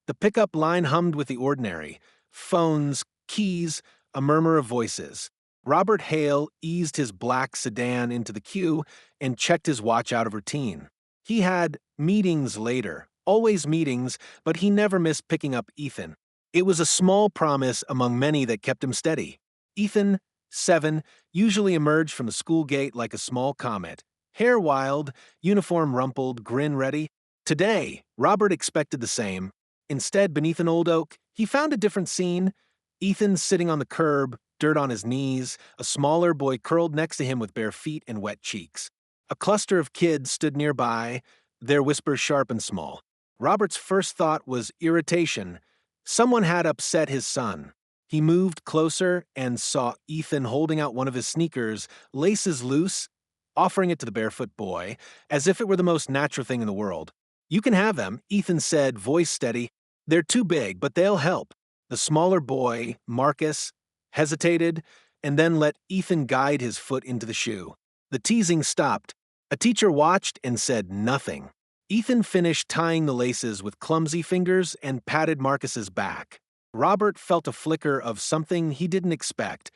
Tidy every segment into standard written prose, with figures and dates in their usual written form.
The pickup line hummed with the ordinary. Phones, keys, a murmur of voices. Robert Hale eased his black sedan into the queue and checked his watch out of routine. He had meetings later, always meetings, but he never missed picking up Ethan. It was a small promise among many that kept him steady. Ethan, 7, usually emerged from the school gate like a small comet. Hair wild, uniform rumpled, grin ready. Today, Robert expected the same. Instead, beneath an old oak, he found a different scene. Ethan sitting on the curb, dirt on his knees, a smaller boy curled next to him with bare feet and wet cheeks. A cluster of kids stood nearby, their whispers sharp and small. Robert's first thought was irritation. Someone had upset his son. He moved closer and saw Ethan holding out one of his sneakers, laces loose, offering it to the barefoot boy, as if it were the most natural thing in the world. "You can have them," Ethan said, voice steady. "They're too big, but they'll help." The smaller boy, Marcus, hesitated, and then let Ethan guide his foot into the shoe. The teasing stopped. A teacher watched and said nothing. Ethan finished tying the laces with clumsy fingers and patted Marcus's back. Robert felt a flicker of something he didn't expect.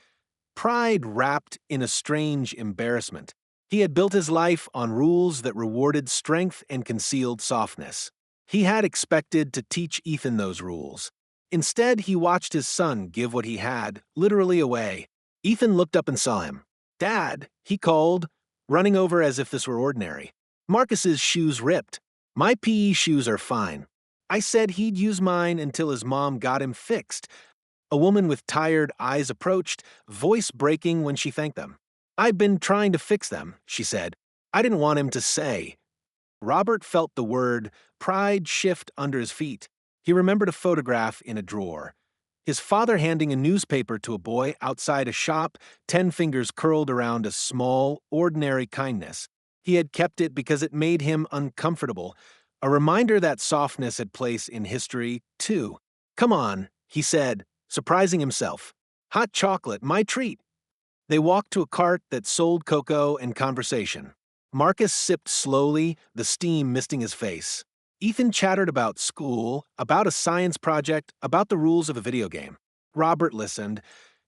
Pride wrapped in a strange embarrassment. He had built his life on rules that rewarded strength and concealed softness. He had expected to teach Ethan those rules. Instead, he watched his son give what he had, literally away. Ethan looked up and saw him. "Dad," he called, running over as if this were ordinary. Marcus's shoes ripped. "My PE shoes are fine. I said he'd use mine until his mom got him fixed." A woman with tired eyes approached, voice breaking when she thanked them. "I've been trying to fix them," she said. "I didn't want him to say." Robert felt the word pride shift under his feet. He remembered a photograph in a drawer. His father handing a newspaper to a boy outside a shop, 10 fingers curled around a small, ordinary kindness. He had kept it because it made him uncomfortable, a reminder that softness had place in history, too. "Come on," he said, surprising himself. "Hot chocolate, my treat." They walked to a cart that sold cocoa and conversation. Marcus sipped slowly, the steam misting his face. Ethan chattered about school, about a science project, about the rules of a video game. Robert listened,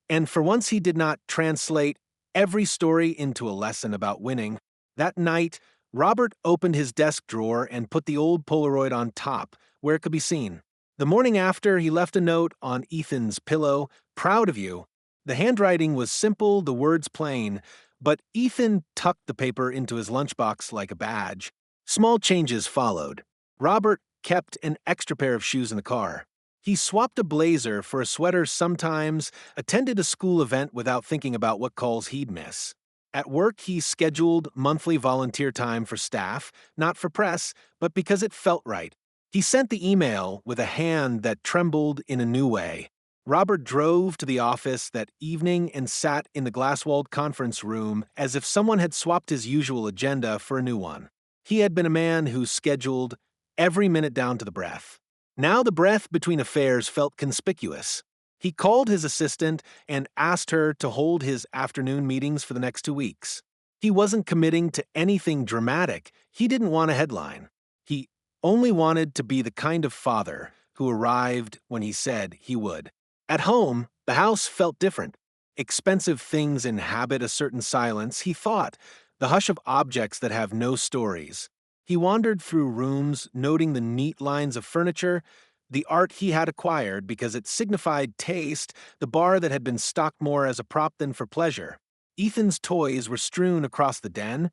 and for once he did not translate every story into a lesson about winning. That night, Robert opened his desk drawer and put the old Polaroid on top, where it could be seen. The morning after, he left a note on Ethan's pillow, "Proud of you." The handwriting was simple, the words plain, but Ethan tucked the paper into his lunchbox like a badge. Small changes followed. Robert kept an extra pair of shoes in the car. He swapped a blazer for a sweater sometimes, attended a school event without thinking about what calls he'd miss. At work, he scheduled monthly volunteer time for staff, not for press, but because it felt right. He sent the email with a hand that trembled in a new way. Robert drove to the office that evening and sat in the glass-walled conference room as if someone had swapped his usual agenda for a new one. He had been a man who scheduled every minute down to the breath. Now the breath between affairs felt conspicuous. He called his assistant and asked her to hold his afternoon meetings for the next 2 weeks. He wasn't committing to anything dramatic. He didn't want a headline. He only wanted to be the kind of father who arrived when he said he would. At home, the house felt different. Expensive things inhabit a certain silence, he thought, the hush of objects that have no stories. He wandered through rooms, noting the neat lines of furniture, the art he had acquired because it signified taste, the bar that had been stocked more as a prop than for pleasure. Ethan's toys were strewn across the den,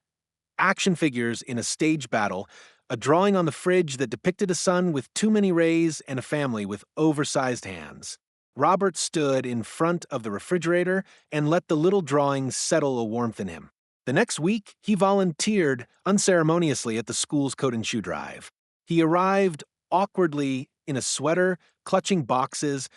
action figures in a stage battle, a drawing on the fridge that depicted a son with too many rays and a family with oversized hands. Robert stood in front of the refrigerator and let the little drawings settle a warmth in him. The next week, he volunteered unceremoniously at the school's coat and shoe drive. He arrived awkwardly in a sweater, clutching boxes,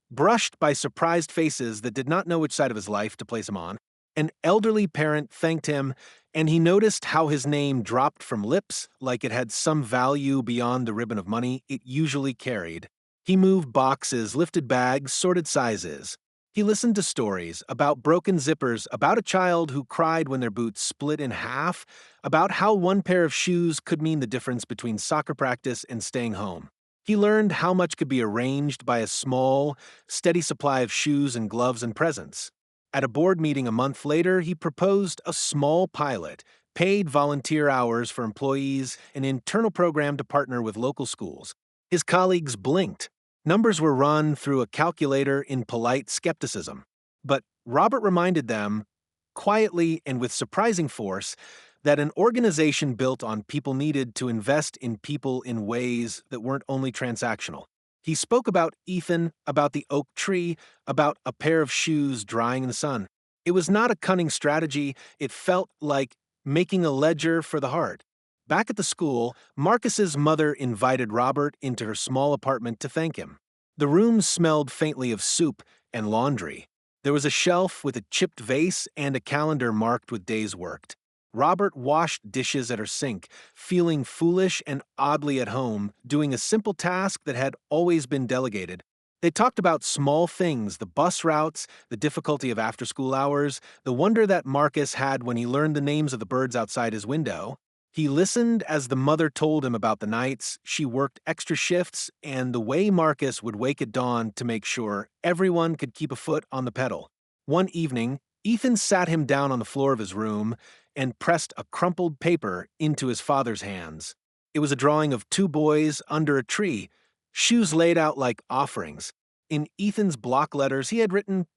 brushed by surprised faces that did not know which side of his life to place him on. An elderly parent thanked him, and he noticed how his name dropped from lips like it had some value beyond the ribbon of money it usually carried. He moved boxes, lifted bags, sorted sizes. He listened to stories about broken zippers, about a child who cried when their boots split in half, about how one pair of shoes could mean the difference between soccer practice and staying home. He learned how much could be arranged by a small, steady supply of shoes and gloves and presents. At a board meeting a month later, he proposed a small pilot, paid volunteer hours for employees, an internal program to partner with local schools. His colleagues blinked. Numbers were run through a calculator in polite skepticism. But Robert reminded them, quietly and with surprising force, that an organization built on people needed to invest in people in ways that weren't only transactional. He spoke about Ethan, about the oak tree, about a pair of shoes drying in the sun. It was not a cunning strategy, it felt like making a ledger for the heart. Back at the school, Marcus's mother invited Robert into her small apartment to thank him. The room smelled faintly of soup and laundry. There was a shelf with a chipped vase and a calendar marked with days worked. Robert washed dishes at her sink, feeling foolish and oddly at home, doing a simple task that had always been delegated. They talked about small things, the bus routes, the difficulty of after-school hours, the wonder that Marcus had when he learned the names of the birds outside his window. He listened as the mother told him about the nights she worked extra shifts and the way Marcus would wake at dawn to make sure everyone could keep a foot on the pedal. One evening, Ethan sat him down on the floor of his room and pressed a crumpled paper into his father's hands. It was a drawing of two boys under a tree, shoes laid out like offerings. In Ethan's block letters, he had written,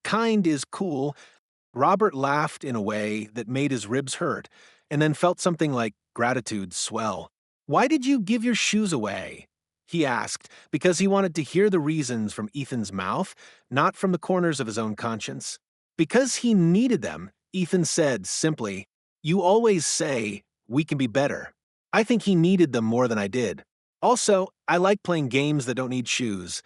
"Kind is cool." Robert laughed in a way that made his ribs hurt, and then felt something like gratitude swell. "Why did you give your shoes away?" he asked, because he wanted to hear the reasons from Ethan's mouth, not from the corners of his own conscience. Because he needed them, Ethan said simply, "You always say, we can be better." I think he needed them more than I did. Also, I like playing games that don't need shoes.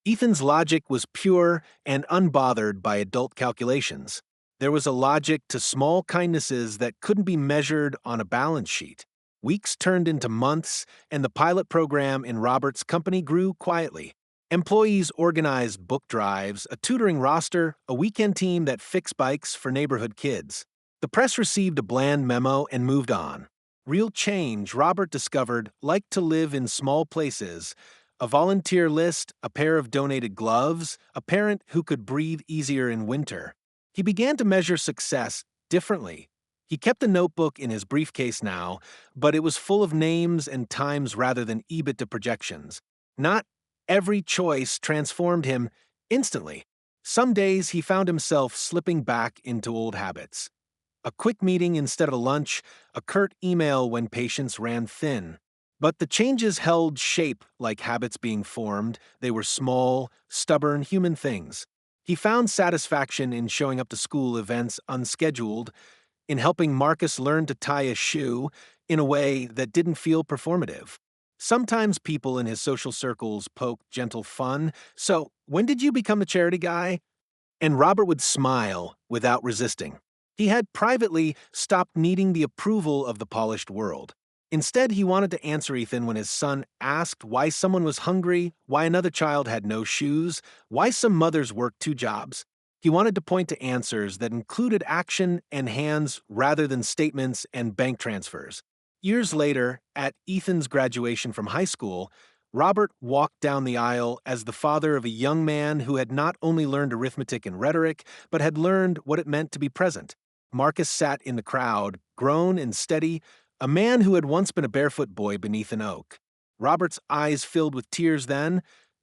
Ethan's logic was pure and unbothered by adult calculations. There was a logic to small kindnesses that couldn't be measured on a balance sheet. Weeks turned into months, and the pilot program in Robert's company grew quietly. Employees organized book drives, a tutoring roster, a weekend team that fixed bikes for neighborhood kids. The press received a bland memo and moved on. Real change, Robert discovered, liked to live in small places. A volunteer list, a pair of donated gloves, a parent who could breathe easier in winter. He began to measure success differently. He kept a notebook in his briefcase now, but it was full of names and times rather than EBITDA projections. Not every choice transformed him instantly. Some days he found himself slipping back into old habits. A quick meeting instead of a lunch, a curt email when patience ran thin. But the changes held shape like habits being formed. They were small, stubborn human things. He found satisfaction in showing up to school events unscheduled, in helping Marcus learn to tie a shoe in a way that didn't feel performative. Sometimes people in his social circles poked gentle fun, "So, when did you become the charity guy?" And Robert would smile without resisting. He had privately stopped needing the approval of the polished world. Instead, he wanted to answer Ethan when his son asked why someone was hungry, why another child had no shoes, why some mothers worked two jobs. He wanted to point to answers that included action and hands rather than statements and bank transfers. Years later, at Ethan's graduation from high school, Robert walked down the aisle as the father of a young man who had not only learned arithmetic and rhetoric, but had learned what it meant to be present. Marcus sat in the crowd, grown and steady, a man who had once been a barefoot boy beneath an oak. Robert's eyes filled with tears then,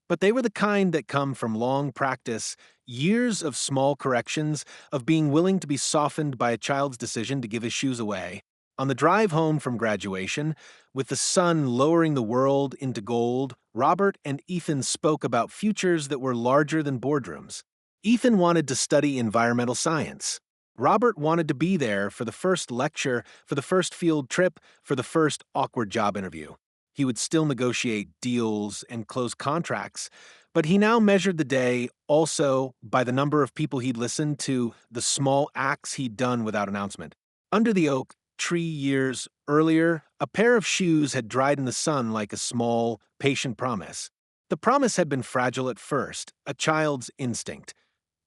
but they were the kind that come from long practice, years of small corrections, of being willing to be softened by a child's decision to give his shoes away. On the drive home from graduation, with the sun lowering the world into gold, Robert and Ethan spoke about futures that were larger than boardrooms. Ethan wanted to study environmental science. Robert wanted to be there for the first lecture, for the first field trip, for the first awkward job interview. He would still negotiate deals and close contracts, but he now measured the day also by the number of people he'd listened to, the small acts he'd done without announcement. Under the oak tree years earlier, a pair of shoes had dried in the sun like a small, patient promise. The promise had been fragile at first, a child's instinct.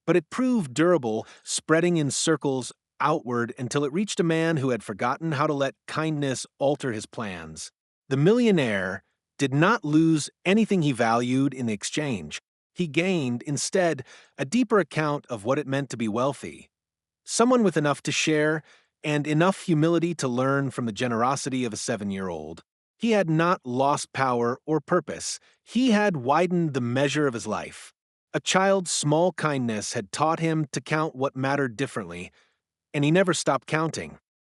But it proved durable, spreading in circles outward until it reached a man who had forgotten how to let kindness alter his plans. The millionaire did not lose anything he valued in the exchange. He gained, instead, a deeper account of what it meant to be wealthy. Someone with enough to share and enough humility to learn from the generosity of a 7-year-old. He had not lost power or purpose. He had widened the measure of his life. A child's small kindness had taught him to count what mattered differently, and he never stopped counting.